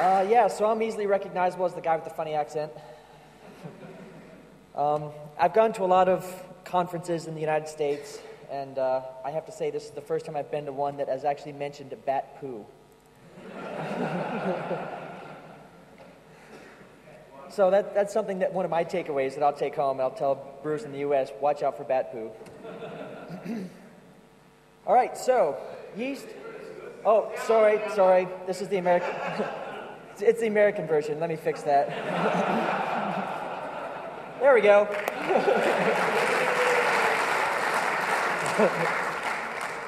Yeah, so I'm easily recognizable as the guy with the funny accent. I've gone to a lot of conferences in the United States, and I have to say this is the first time I've been to one that has actually mentioned bat poo. So that's something that one of my takeaways that I'll take home, and I'll tell brewers in the U.S., watch out for bat poo. All right, so yeast. Oh, sorry. This is the American. It's the American version. Let me fix that. There we go.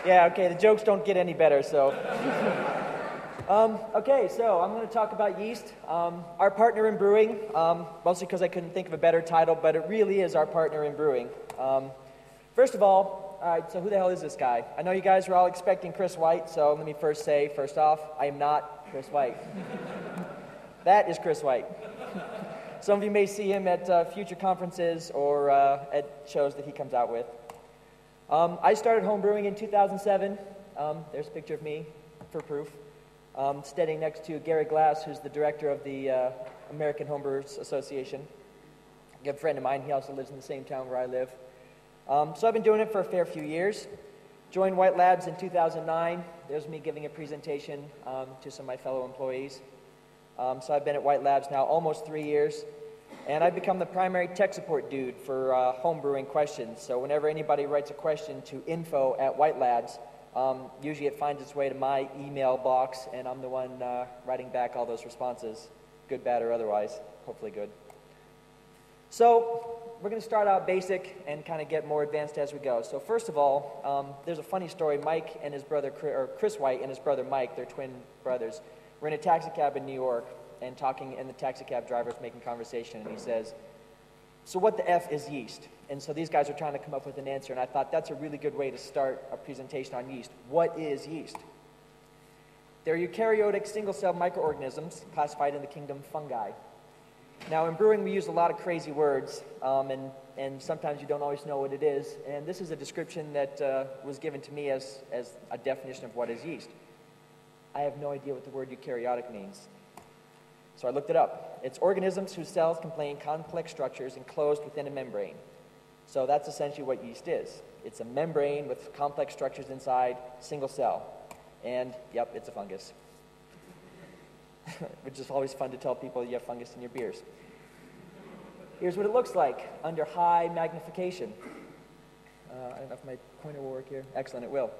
Yeah, okay, the jokes don't get any better, so. Okay, so I'm going to talk about yeast. Our partner in brewing, mostly because I couldn't think of a better title, but it really is our partner in brewing. First of all, right, so who the hell is this guy? I know you guys were all expecting Chris White, so let me first off, I am not Chris White. That is Chris White. Some of you may see him at future conferences or at shows that he comes out with. I started homebrewing in 2007. There's a picture of me for proof. Standing next to Gary Glass, who's the director of the American Homebrewers Association. A good friend of mine, he also lives in the same town where I live. So I've been doing it for a fair few years. Joined White Labs in 2009. There's me giving a presentation to some of my fellow employees. So I've been at White Labs now almost 3 years. And I've become the primary tech support dude for homebrewing questions. So whenever anybody writes a question to info@White Labs, usually it finds its way to my email box, and I'm the one writing back all those responses, good, bad, or otherwise. Hopefully good. So we're going to start out basic and kind of get more advanced as we go. So first of all, there's a funny story. Mike and his brother, or Chris White and his brother Mike, they're twin brothers, were in a taxi cab in New York and talking, and the taxi cab driver's making conversation, and he says, "So what the F is yeast?" And so these guys are trying to come up with an answer, and I thought that's a really good way to start a presentation on yeast. What is yeast? They're eukaryotic single-cell microorganisms classified in the kingdom fungi. Now, in brewing, we use a lot of crazy words, and sometimes you don't always know what it is. And this is a description that was given to me as a definition of what is yeast. I have no idea what the word eukaryotic means. So I looked it up. It's organisms whose cells contain complex structures enclosed within a membrane. So that's essentially what yeast is. It's a membrane with complex structures inside, single cell. And, yep, it's a fungus. Which is always fun to tell people you have fungus in your beers. Here's what it looks like under high magnification. I don't know if my pointer will work here. Excellent, it will.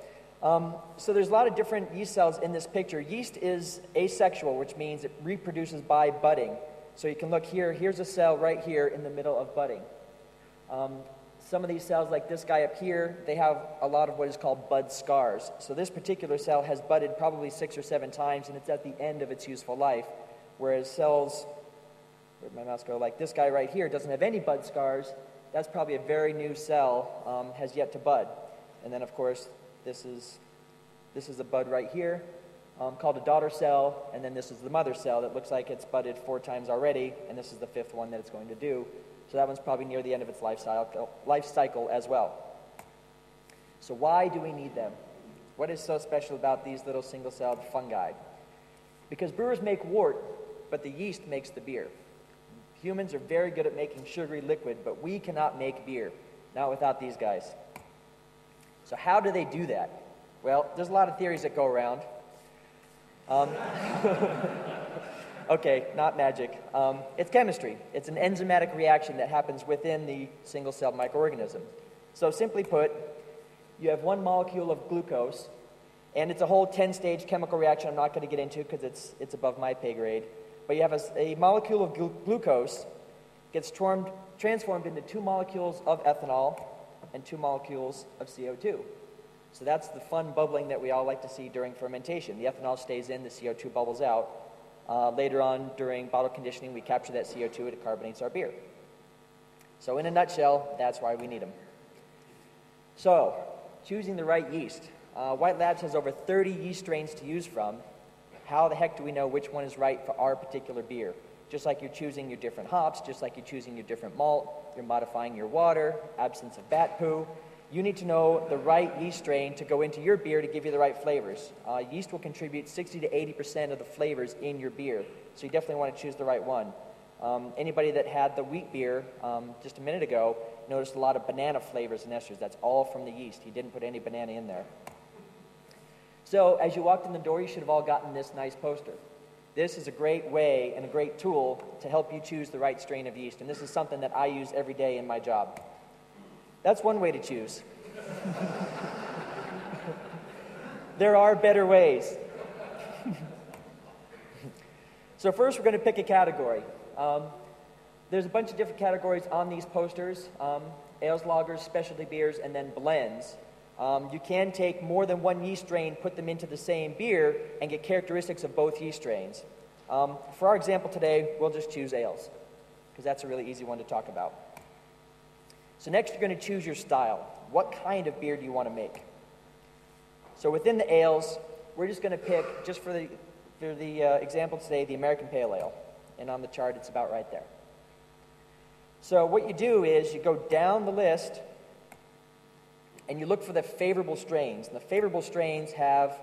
So there's a lot of different yeast cells in this picture. Yeast is asexual, which means it reproduces by budding. So you can look here. Here's a cell right here in the middle of budding. Some of these cells, like this guy up here, they have a lot of what is called bud scars. So this particular cell has budded probably 6 or 7 times, and it's at the end of its useful life, whereas cells, where'd my mouse go, like this guy right here doesn't have any bud scars. That's probably a very new cell, has yet to bud. And then, of course, this is a bud right here called a daughter cell, and then this is the mother cell that looks like it's budded 4 times already, and this is the 5th one that it's going to do. So that one's probably near the end of its life cycle as well. So why do we need them? What is so special about these little single-celled fungi? Because brewers make wort, but the yeast makes the beer. Humans are very good at making sugary liquid, but we cannot make beer, not without these guys. So how do they do that? Well, there's a lot of theories that go around. Okay, not magic. It's chemistry. It's an enzymatic reaction that happens within the single-celled microorganism. So simply put, you have one molecule of glucose, and it's a whole 10-stage chemical reaction I'm not going to get into because it's above my pay grade. But you have a molecule of glucose gets transformed into 2 molecules of ethanol and 2 molecules of CO2. So that's the fun bubbling that we all like to see during fermentation. The ethanol stays in, the CO2 bubbles out. Later on, during bottle conditioning, we capture that CO2, it carbonates our beer. So in a nutshell, that's why we need them. So, choosing the right yeast. White Labs has over 30 yeast strains to use from. How the heck do we know which one is right for our particular beer? Just like you're choosing your different hops, just like you're choosing your different malt, you're modifying your water, absence of bat poo. you need to know the right yeast strain to go into your beer to give you the right flavors. Yeast will contribute 60 to 80% of the flavors in your beer, so you definitely want to choose the right one. Anybody that had the wheat beer just a minute ago noticed a lot of banana flavors and esters. That's all from the yeast. He didn't put any banana in there. So as you walked in the door, you should have all gotten this nice poster. This is a great way and a great tool to help you choose the right strain of yeast, and this is something that I use every day in my job. That's one way to choose. There are better ways. So first we're going to pick a category. There's a bunch of different categories on these posters. Ales, lagers, specialty beers, and then blends. You can take more than one yeast strain, put them into the same beer, and get characteristics of both yeast strains. For our example today, we'll just choose ales, because that's a really easy one to talk about. So next you're going to choose your style. What kind of beer do you want to make? So within the ales, we're just going to pick, just for the example today, the American Pale Ale. And on the chart, it's about right there. So what you do is you go down the list and you look for the favorable strains. And the favorable strains have,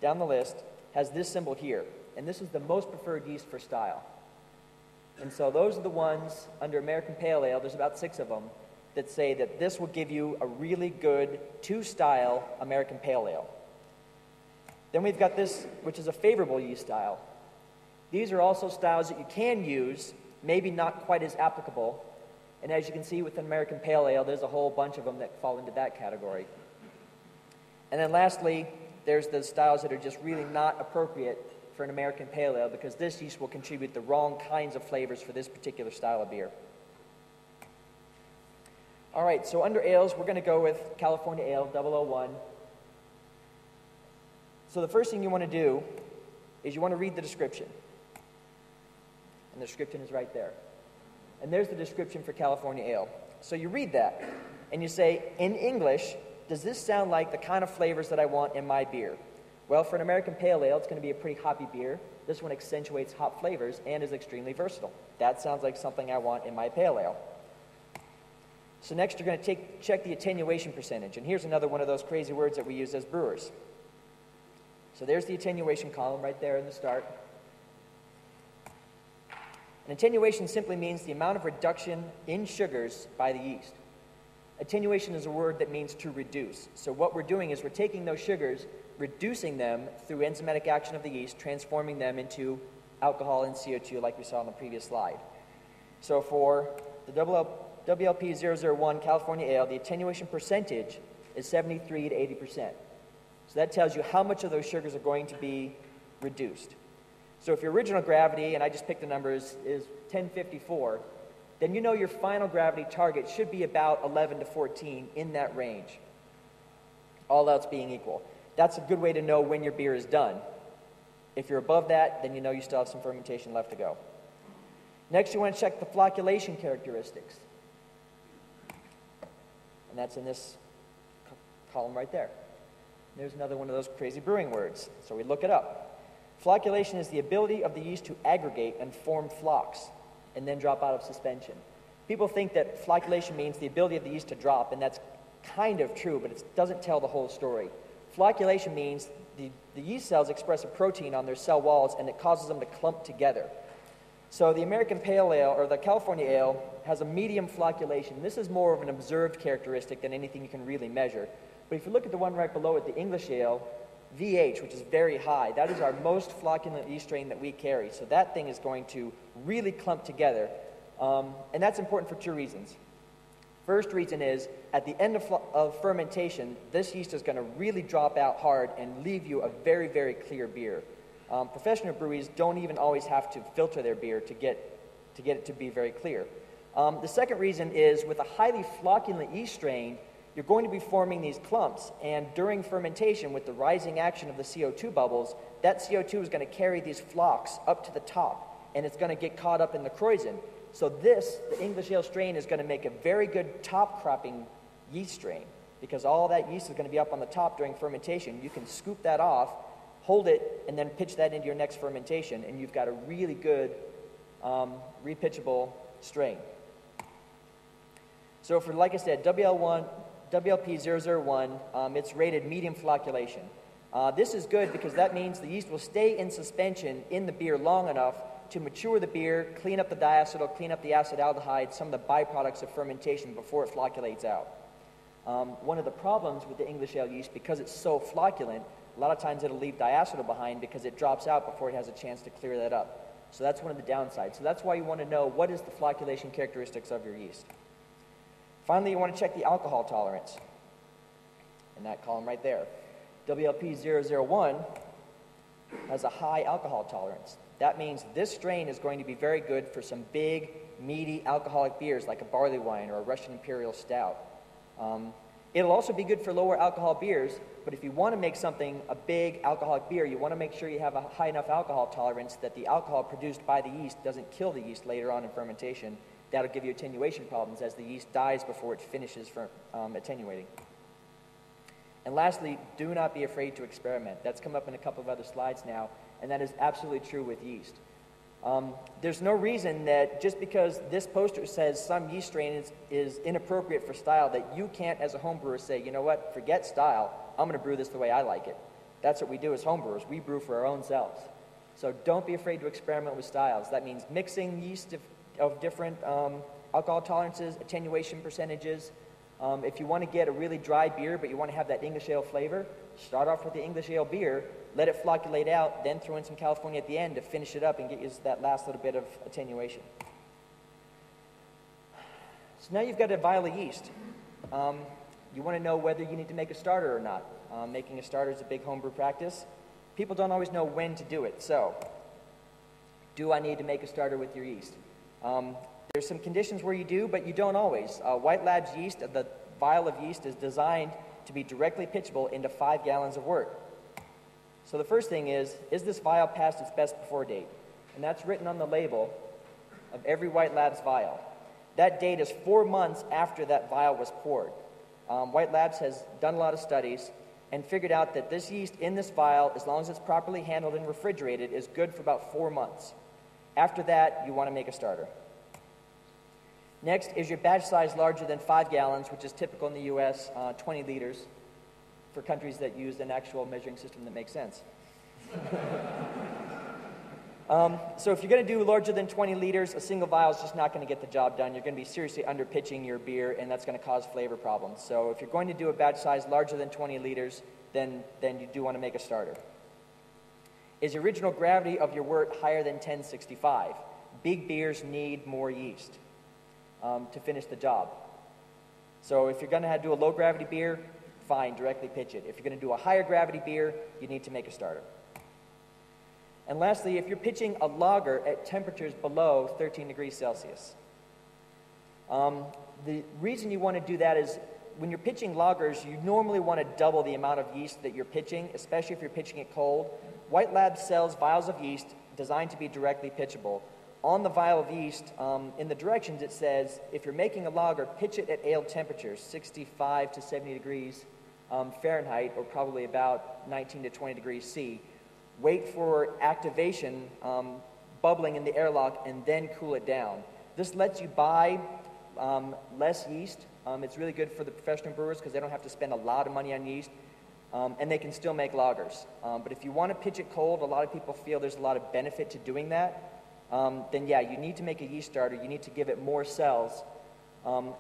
down the list, has this symbol here. And this is the most preferred yeast for style. And so those are the ones under American Pale Ale, there's about 6 of them, that say that this will give you a really good 2-style American Pale Ale. Then we've got this, which is a favorable yeast style. These are also styles that you can use, maybe not quite as applicable. And as you can see with an American Pale Ale, there's a whole bunch of them that fall into that category. And then lastly, there's the styles that are just really not appropriate for an American Pale Ale, because this yeast will contribute the wrong kinds of flavors for this particular style of beer. All right, so under ales, we're going to go with California Ale 001. So the first thing you want to do is you want to read the description. And the description is right there. And there's the description for California Ale. So you read that, and you say, in English, does this sound like the kind of flavors that I want in my beer? Well, for an American Pale Ale, it's going to be a pretty hoppy beer. This one accentuates hop flavors and is extremely versatile. That sounds like something I want in my Pale Ale. So next, you're going to check the attenuation percentage. And here's another one of those crazy words that we use as brewers. So there's the attenuation column right there in the start. And attenuation simply means the amount of reduction in sugars by the yeast. Attenuation is a word that means to reduce. So what we're doing is we're taking those sugars, reducing them through enzymatic action of the yeast, transforming them into alcohol and CO2 like we saw on the previous slide. So for the WLP 001 California Ale, the attenuation percentage is 73 to 80%. So that tells you how much of those sugars are going to be reduced. So if your original gravity, and I just picked the numbers, is 1054, then you know your final gravity target should be about 11 to 14 in that range, all else being equal. That's a good way to know when your beer is done. If you're above that, then you know you still have some fermentation left to go. Next, you want to check the flocculation characteristics. And that's in this column right there. There's another one of those crazy brewing words, so we look it up. Flocculation is the ability of the yeast to aggregate and form flocks and then drop out of suspension. People think that flocculation means the ability of the yeast to drop, and that's kind of true, but it doesn't tell the whole story. Flocculation means the yeast cells express a protein on their cell walls, and it causes them to clump together. So the American Pale Ale, or the California Ale, has a medium flocculation. This is more of an observed characteristic than anything you can really measure. But if you look at the one right below it, the English Ale, VH, which is very high, that is our most flocculent yeast strain that we carry. So that thing is going to really clump together. And that's important for 2 reasons. First reason is, at the end of fermentation, this yeast is going to really drop out hard and leave you a very, very clear beer. Professional breweries don't even always have to filter their beer to get it to be very clear. The second reason is, with a highly flocculent yeast strain, you're going to be forming these clumps, and during fermentation, with the rising action of the CO2 bubbles, that CO2 is going to carry these flocks up to the top, and it's going to get caught up in the kreuzen. So this, the English Ale strain, is going to make a very good top-cropping yeast strain, because all that yeast is going to be up on the top during fermentation. You can scoop that off, hold it, and then pitch that into your next fermentation, and you've got a really good repitchable strain. So for, like I said, WLP001, it's rated medium flocculation. This is good because that means the yeast will stay in suspension in the beer long enough to mature the beer, clean up the diacetyl, clean up the acetaldehyde, some of the byproducts of fermentation before it flocculates out. One of the problems with the English ale yeast, because it's so flocculent, a lot of times it'll leave diacetyl behind because it drops out before it has a chance to clear that up. So that's one of the downsides. So that's why you want to know what is the flocculation characteristics of your yeast. Finally, you want to check the alcohol tolerance in that column right there. WLP001 has a high alcohol tolerance. That means this strain is going to be very good for some big, meaty alcoholic beers like a barley wine or a Russian Imperial Stout. It'll also be good for lower alcohol beers, but if you want to make something a big alcoholic beer, you want to make sure you have a high enough alcohol tolerance that the alcohol produced by the yeast doesn't kill the yeast later on in fermentation. That'll give you attenuation problems as the yeast dies before it finishes attenuating. And lastly, do not be afraid to experiment. That's come up in a couple of other slides now, and that is absolutely true with yeast. There's no reason that just because this poster says some yeast strain is inappropriate for style that you can't, as a home brewer, say, you know what, forget style, I'm going to brew this the way I like it. That's what we do as home brewers. We brew for our own selves. So don't be afraid to experiment with styles. That means mixing yeast of different alcohol tolerances, attenuation percentages. If you want to get a really dry beer, but you want to have that English ale flavor, start off with the English ale beer, let it flocculate out, then throw in some California at the end to finish it up and get you that last little bit of attenuation. So now you've got a vial of yeast. You want to know whether you need to make a starter or not. Making a starter is a big homebrew practice. People don't always know when to do it. So, do I need to make a starter with your yeast? There's some conditions where you do, but you don't always. White Labs yeast, the vial of yeast, is designed to be directly pitchable into 5 gallons of wort. So the first thing is this vial past its best before date? And that's written on the label of every White Labs vial. That date is 4 months after that vial was poured. White Labs has done a lot of studies and figured out that this yeast in this vial, as long as it's properly handled and refrigerated, is good for about 4 months. After that, you want to make a starter. Next is your batch size larger than 5 gallons, which is typical in the U.S., 20 liters, for countries that use an actual measuring system that makes sense. So if you're going to do larger than 20 liters, a single vial is just not going to get the job done. You're going to be seriously underpitching your beer, and that's going to cause flavor problems. So if you're going to do a batch size larger than 20 liters, then you do want to make a starter. Is the original gravity of your wort higher than 1065? Big beers need more yeast to finish the job. So if you're going to do a low gravity beer, fine, directly pitch it. If you're going to do a higher gravity beer, you need to make a starter. And lastly, if you're pitching a lager at temperatures below 13 degrees Celsius. The reason you want to do that is when you're pitching lagers, you normally want to double the amount of yeast that you're pitching, especially if you're pitching it cold. White Labs sells vials of yeast designed to be directly pitchable. On the vial of yeast, in the directions it says, if you're making a lager, pitch it at ale temperatures, 65 to 70 degrees Fahrenheit, or probably about 19 to 20 degrees C. Wait for activation, bubbling in the airlock, and then cool it down. This lets you buy less yeast. It's really good for the professional brewers because they don't have to spend a lot of money on yeast, and they can still make lagers. But if you want to pitch it cold, a lot of people feel there's a lot of benefit to doing that. Then yeah, you need to make a yeast starter. You need to give it more cells,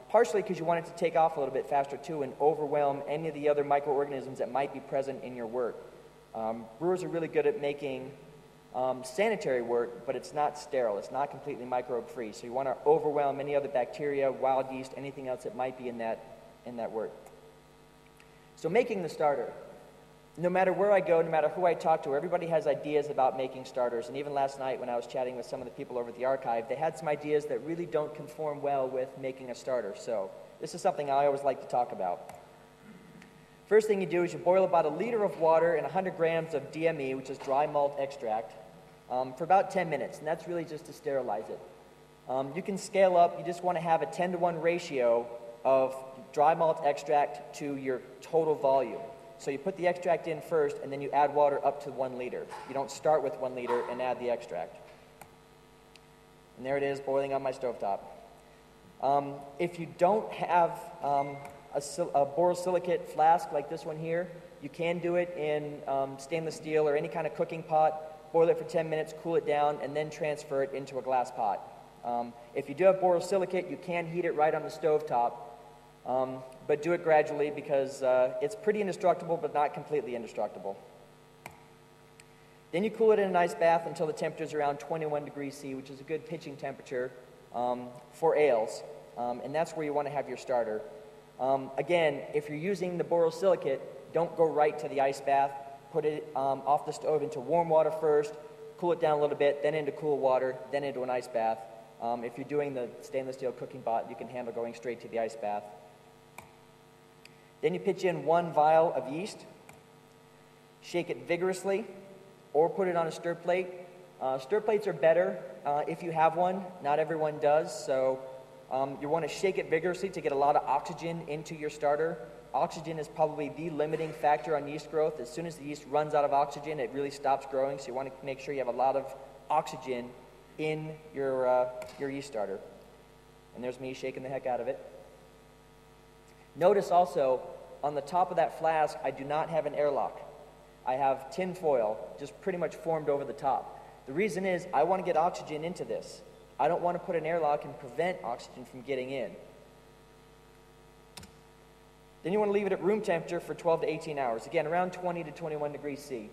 partially because you want it to take off a little bit faster too and overwhelm any of the other microorganisms that might be present in your wort. Brewers are really good at making sanitary wort, but it's not sterile. It's not completely microbe-free. So you want to overwhelm any other bacteria, wild yeast, anything else that might be in that wort. So making the starter. No matter where I go, no matter who I talk to, everybody has ideas about making starters. And even last night when I was chatting with some of the people over at the archive, they had some ideas that really don't conform well with making a starter. So this is something I always like to talk about. First thing you do is you boil about 1 liter of water and 100 grams of DME, which is dry malt extract, for about 10 minutes, and that's really just to sterilize it. You can scale up. You just want to have a 10-to-1 ratio of dry malt extract to your total volume. So you put the extract in first, and then you add water up to 1 liter. You don't start with 1 liter and add the extract. And there it is, boiling on my stovetop. If you don't have a borosilicate flask like this one here. You can do it in stainless steel or any kind of cooking pot, boil it for 10 minutes, cool it down, and then transfer it into a glass pot. If you do have borosilicate, you can heat it right on the stovetop, but do it gradually because it's pretty indestructible, but not completely indestructible. Then you cool it in an ice bath until the temperature is around 21 degrees C, which is a good pitching temperature for ales, and that's where you want to have your starter. Again, if you're using the borosilicate, don't go right to the ice bath. Put it off the stove into warm water first, cool it down a little bit, then into cool water, then into an ice bath. If you're doing the stainless steel cooking pot, you can handle going straight to the ice bath. Then you pitch in 1 vial of yeast, shake it vigorously, or put it on a stir plate. Stir plates are better if you have one. Not everyone does, so you want to shake it vigorously to get a lot of oxygen into your starter. Oxygen is probably the limiting factor on yeast growth. As soon as the yeast runs out of oxygen, it really stops growing, so you want to make sure you have a lot of oxygen in your yeast starter. And there's me shaking the heck out of it. Notice also, on the top of that flask, I do not have an airlock. I have tin foil just pretty much formed over the top. The reason is I want to get oxygen into this. I don't want to put an airlock and prevent oxygen from getting in. Then you want to leave it at room temperature for 12 to 18 hours. Again, around 20 to 21 degrees C.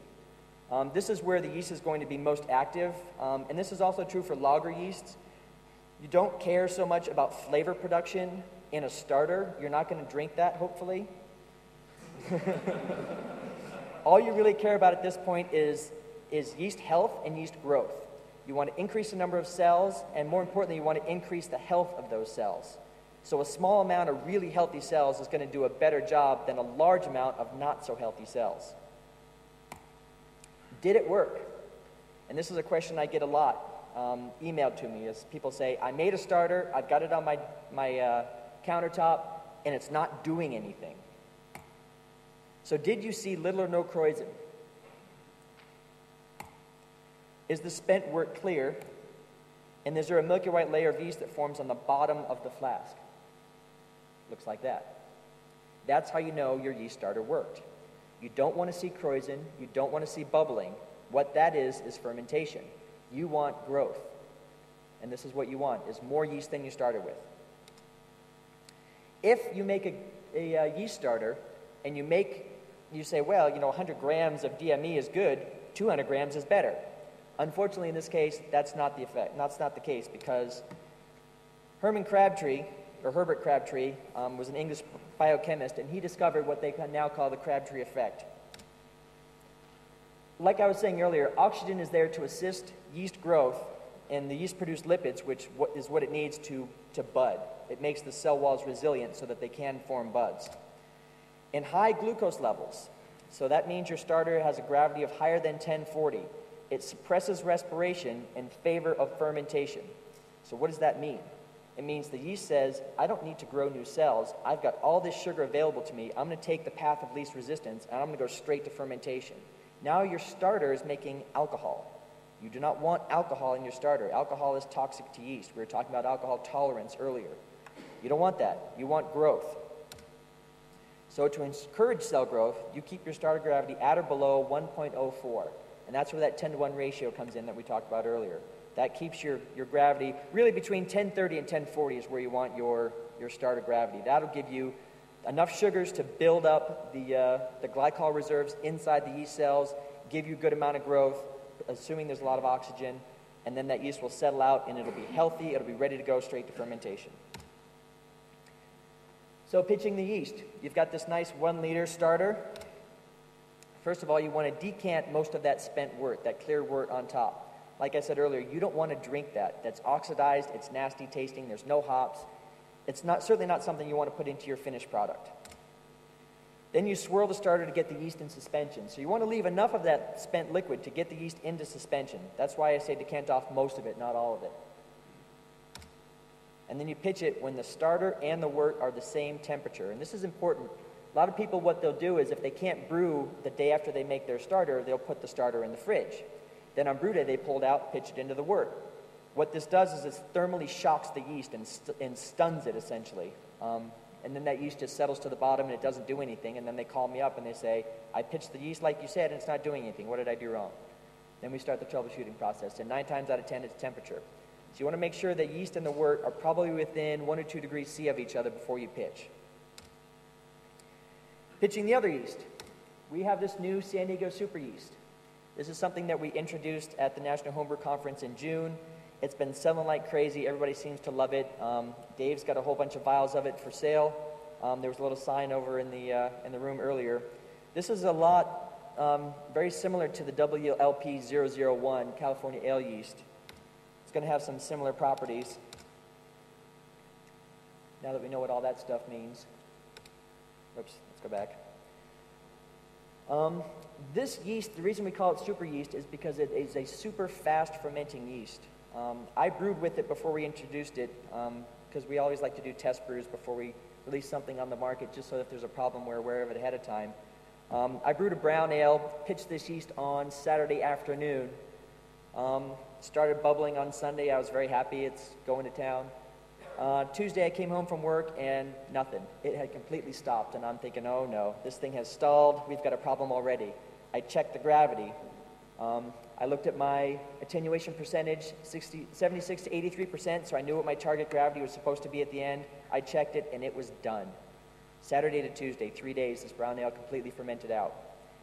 This is where the yeast is going to be most active, and this is also true for lager yeasts. You don't care so much about flavor production in a starter. You're not going to drink that, hopefully. All you really care about at this point is yeast health and yeast growth. You want to increase the number of cells, and more importantly, you want to increase the health of those cells. So a small amount of really healthy cells is going to do a better job than a large amount of not so healthy cells. Did it work? And this is a question I get a lot emailed to me as people say, I made a starter, I've got it on my countertop, and it's not doing anything. So did you see little or no kreuzen? Is the spent wort clear? And is there a milky white layer of yeast that forms on the bottom of the flask? Looks like that. That's how you know your yeast starter worked. You don't want to see kreuzen. You don't want to see bubbling. What that is fermentation. You want growth. And this is what you want, is more yeast than you started with. If you make a yeast starter and you say, well, 100 grams of DME is good, 200 grams is better. Unfortunately, in this case, that's not the effect. That's not the case because Herbert Crabtree was an English biochemist, and he discovered what they now call the Crabtree Effect. Like I was saying earlier, oxygen is there to assist yeast growth, and the yeast produce lipids, which is what it needs to bud. It makes the cell walls resilient so that they can form buds. In high glucose levels, so that means your starter has a gravity of higher than 1040, it suppresses respiration in favor of fermentation. So what does that mean? It means the yeast says, I don't need to grow new cells. I've got all this sugar available to me. I'm going to take the path of least resistance, and I'm going to go straight to fermentation. Now your starter is making alcohol. You do not want alcohol in your starter. Alcohol is toxic to yeast. We were talking about alcohol tolerance earlier. You don't want that. You want growth. So to encourage cell growth, you keep your starter gravity at or below 1.04. And that's where that 10-to-1 ratio comes in that we talked about earlier. That keeps your gravity really between 1030 and 1040 is where you want your starter gravity. That'll give you enough sugars to build up the glycol reserves inside the yeast cells, give you a good amount of growth, assuming there's a lot of oxygen, and then that yeast will settle out and it'll be healthy, it'll be ready to go straight to fermentation. So pitching the yeast. You've got this nice 1-liter starter. First of all, you want to decant most of that spent wort, that clear wort on top. Like I said earlier, you don't want to drink that. That's oxidized, it's nasty tasting, there's no hops. It's certainly not something you want to put into your finished product. Then you swirl the starter to get the yeast in suspension. So you want to leave enough of that spent liquid to get the yeast into suspension. That's why I say decant off most of it, not all of it. And then you pitch it when the starter and the wort are the same temperature. And this is important. A lot of people, what they'll do is if they can't brew the day after they make their starter, they'll put the starter in the fridge. Then on brew day, they pull it out, pitch it into the wort. What this does is it thermally shocks the yeast and stuns it, essentially. And and then that yeast just settles to the bottom and it doesn't do anything, and then they call me up and they say, I pitched the yeast like you said and it's not doing anything. What did I do wrong? Then we start the troubleshooting process, and 9 times out of 10 it's temperature. So you want to make sure that yeast and the wort are probably within 1 or 2 degrees C of each other before you pitch. Pitching the other yeast. We have this new San Diego super yeast. This is something that we introduced at the National Homebrew Conference in June. It's been selling like crazy. Everybody seems to love it. Dave's got a whole bunch of vials of it for sale. There was a little sign over in the room earlier. This is a lot very similar to the WLP001 California Ale yeast. It's going to have some similar properties. Now that we know what all that stuff means. Oops, let's go back. This yeast, the reason we call it super yeast is because it is a super fast fermenting yeast. I brewed with it before we introduced it because we always like to do test brews before we release something on the market, just so that if there's a problem, we're aware of it ahead of time. I brewed a brown ale, pitched this yeast on Saturday afternoon. Started bubbling on Sunday. I was very happy. It's going to town. Tuesday I came home from work and nothing. It had completely stopped, and I'm thinking, oh no, this thing has stalled. We've got a problem already. I checked the gravity. I looked at my attenuation percentage, 76 to 83%, so I knew what my target gravity was supposed to be at the end. I checked it, and it was done. Saturday to Tuesday, 3 days, this brown ale completely fermented out.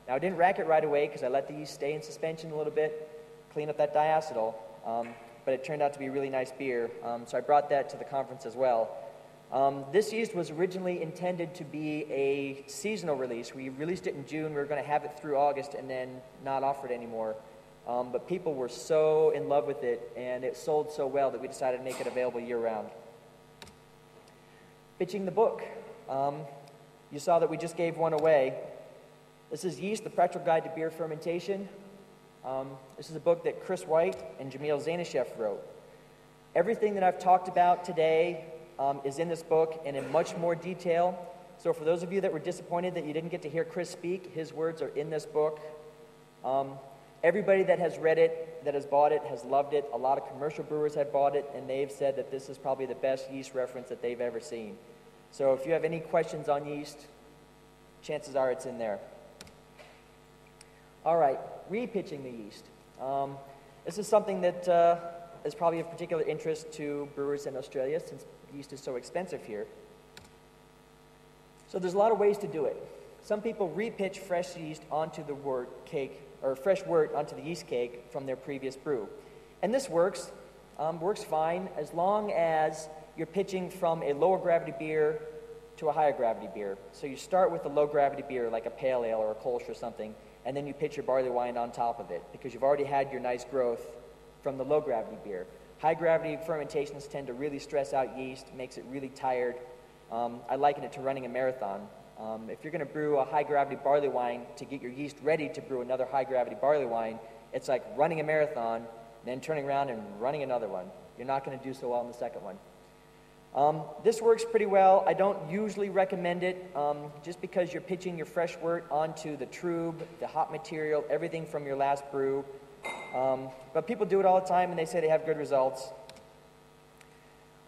Now, I didn't rack it right away because I let the yeast stay in suspension a little bit, clean up that diacetyl, but it turned out to be a really nice beer, so I brought that to the conference as well. This yeast was originally intended to be a seasonal release. We released it in June. We were going to have it through August and then not offer it anymore. But people were so in love with it, and it sold so well that we decided to make it available year-round. Pitching the book. You saw that we just gave one away. This is Yeast, the Practical Guide to Beer Fermentation. This is a book that Chris White and Jamil Zainasheff wrote. Everything that I've talked about today is in this book and in much more detail. So for those of you that were disappointed that you didn't get to hear Chris speak, his words are in this book. Everybody that has read it, that has bought it, has loved it. A lot of commercial brewers have bought it, and they've said that this is probably the best yeast reference that they've ever seen. So if you have any questions on yeast, chances are it's in there. All right, repitching the yeast. This is something that is probably of particular interest to brewers in Australia since yeast is so expensive here. So there's a lot of ways to do it. Some people repitch fresh yeast onto the wort cake, or fresh wort onto the yeast cake from their previous brew. And this works fine as long as you're pitching from a lower gravity beer to a higher gravity beer. So you start with a low gravity beer like a pale ale or a Kolsch or something, and then you pitch your barley wine on top of it because you've already had your nice growth from the low gravity beer. High gravity fermentations tend to really stress out yeast, makes it really tired. I liken it to running a marathon. If you're going to brew a high gravity barley wine to get your yeast ready to brew another high gravity barley wine, it's like running a marathon, then turning around and running another one. You're not going to do so well in the second one. This works pretty well. I don't usually recommend it just because you're pitching your fresh wort onto the trube, the hop material, everything from your last brew. But people do it all the time and they say they have good results.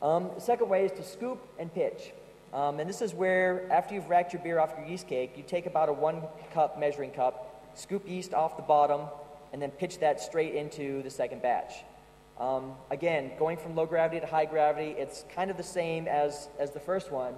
The second way is to scoop and pitch. And this is where, after you've racked your beer off your yeast cake, you take about a 1 cup measuring cup, scoop yeast off the bottom, and then pitch that straight into the second batch. Again, going from low gravity to high gravity, it's kind of the same as the first one,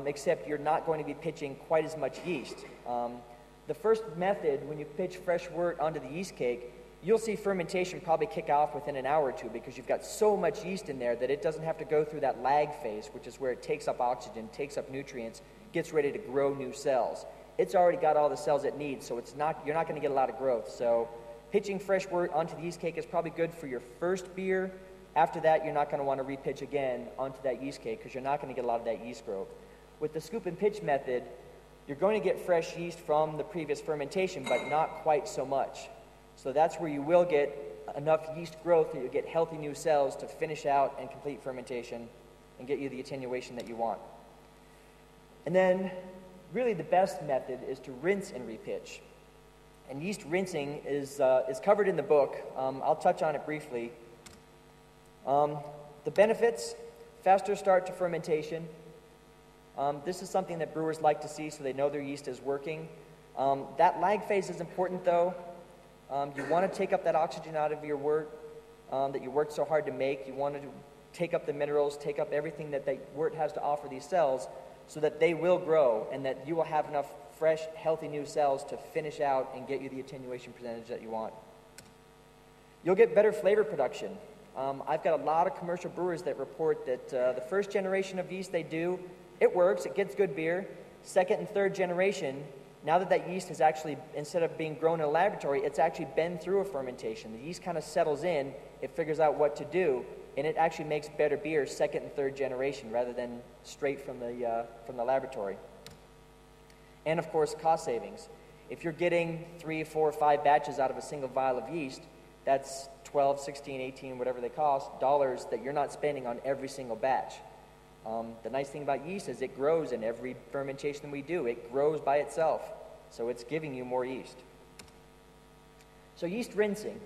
except you're not going to be pitching quite as much yeast. The first method, when you pitch fresh wort onto the yeast cake, you'll see fermentation probably kick off within an hour or two because you've got so much yeast in there that it doesn't have to go through that lag phase, which is where it takes up oxygen, takes up nutrients, gets ready to grow new cells. It's already got all the cells it needs, so you're not going to get a lot of growth. So pitching fresh wort onto the yeast cake is probably good for your first beer. After that, you're not going to want to repitch again onto that yeast cake because you're not going to get a lot of that yeast growth. With the scoop and pitch method, you're going to get fresh yeast from the previous fermentation, but not quite so much. So that's where you will get enough yeast growth that you'll get healthy new cells to finish out and complete fermentation and get you the attenuation that you want. And then really the best method is to rinse and repitch. And yeast rinsing is covered in the book. I'll touch on it briefly. The benefits: faster start to fermentation. This is something that brewers like to see so they know their yeast is working. That lag phase is important though. You want to take up that oxygen out of your wort that you worked so hard to make. You want to take up the minerals, take up everything that the wort has to offer these cells so that they will grow and that you will have enough fresh, healthy new cells to finish out and get you the attenuation percentage that you want. You'll get better flavor production. I've got a lot of commercial brewers that report that the first generation of yeast they do, it works, it gets good beer. Second and third generation, now that that yeast has actually, instead of being grown in a laboratory, it's actually been through a fermentation. The yeast kind of settles in, it figures out what to do, and it actually makes better beer second and third generation rather than straight from the laboratory. And of course, cost savings. If you're getting 3, 4, 5 batches out of a single vial of yeast, that's 12, 16, 18, whatever they cost, dollars that you're not spending on every single batch. The nice thing about yeast is it grows in every fermentation we do. It grows by itself, so it's giving you more yeast. So yeast rinsing,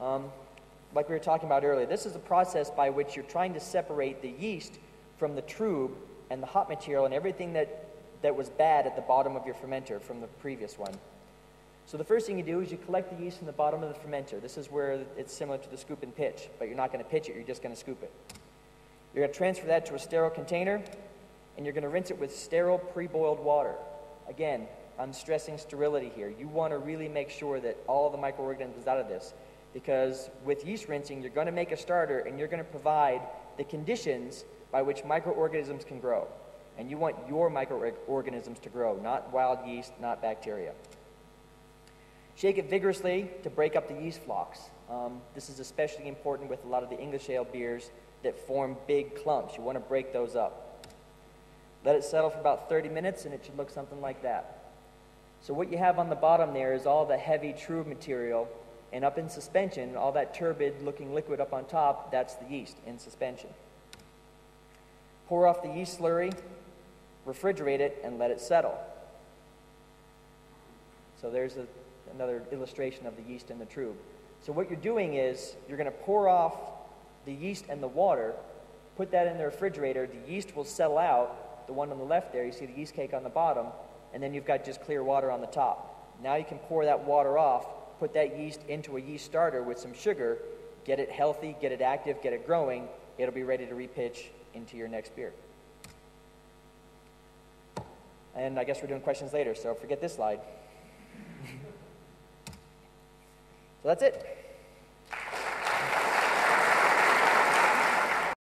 like we were talking about earlier, this is a process by which you're trying to separate the yeast from the trub and the hop material and everything that was bad at the bottom of your fermenter from the previous one. So the first thing you do is you collect the yeast in the bottom of the fermenter. This is where it's similar to the scoop and pitch, but you're not going to pitch it, you're just going to scoop it. You're going to transfer that to a sterile container, and you're going to rinse it with sterile pre-boiled water. Again, I'm stressing sterility here. You want to really make sure that all the microorganisms out of this, because with yeast rinsing, you're going to make a starter, and you're going to provide the conditions by which microorganisms can grow. And you want your microorganisms to grow, not wild yeast, not bacteria. Shake it vigorously to break up the yeast flocks. This is especially important with a lot of the English ale beers that form big clumps. You want to break those up. Let it settle for about 30 minutes and it should look something like that. So what you have on the bottom there is all the heavy trub material, and up in suspension, all that turbid looking liquid up on top, that's the yeast in suspension. Pour off the yeast slurry, refrigerate it, and let it settle. So there's another illustration of the yeast in the trub. So what you're doing is you're going to pour off the yeast and the water, put that in the refrigerator, the yeast will settle out, the one on the left there, you see the yeast cake on the bottom, and then you've got just clear water on the top. Now you can pour that water off, put that yeast into a yeast starter with some sugar, get it healthy, get it active, get it growing, it'll be ready to repitch into your next beer. And I guess we're doing questions later, so forget this slide. So that's it.